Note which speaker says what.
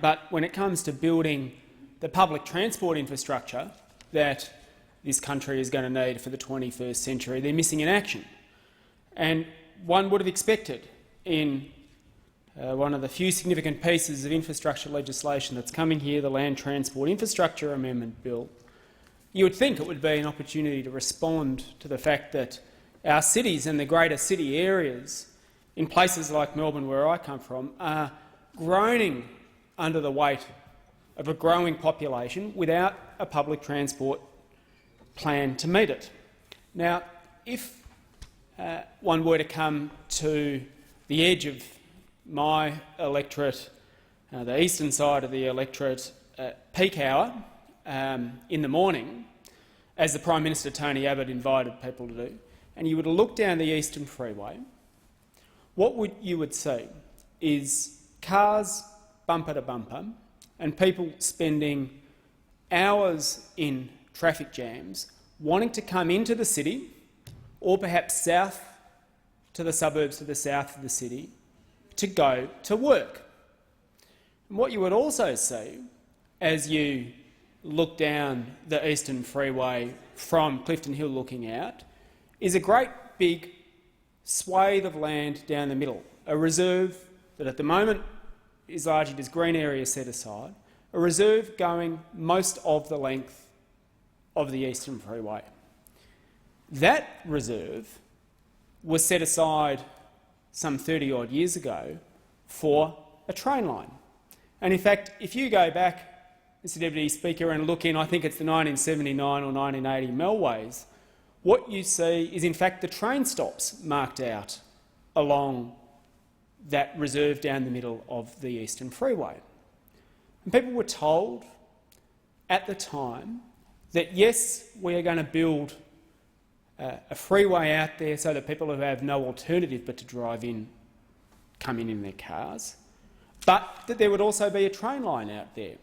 Speaker 1: But when it comes to building the public transport infrastructure that this country is going to need for the 21st century, they're missing in action. And one would have expected in one of the few significant pieces of infrastructure legislation that's coming here, the Land Transport Infrastructure Amendment Bill, you would think it would be an opportunity to respond to the fact that our cities and the greater city areas in places like Melbourne, where I come from, are groaning under the weight of a growing population without a public transport plan to meet it. Now, if one were to come to the edge of my electorate, the eastern side of the electorate, at peak hour in the morning, as the Prime Minister Tony Abbott invited people to do, and you were to look down the Eastern Freeway, what you would see is cars bumper to bumper and people spending hours in traffic jams wanting to come into the city or perhaps south to the suburbs to the south of the city to go to work. And what you would also see as you look down the Eastern Freeway from Clifton Hill looking out is a great big swathe of land down the middle, a reserve that at the moment is largely just green area set aside, a reserve going most of the length of the Eastern Freeway. That reserve was set aside some 30-odd years ago for a train line. And in fact, if you go back, Mr Deputy Speaker, and look in, I think it's the 1979 or 1980 Melways, what you see is in fact the train stops marked out along that reserve down the middle of the Eastern Freeway. And people were told at the time that yes, we are going to build a freeway out there so that people who have no alternative but to drive in come in their cars, but that there would also be a train line out there.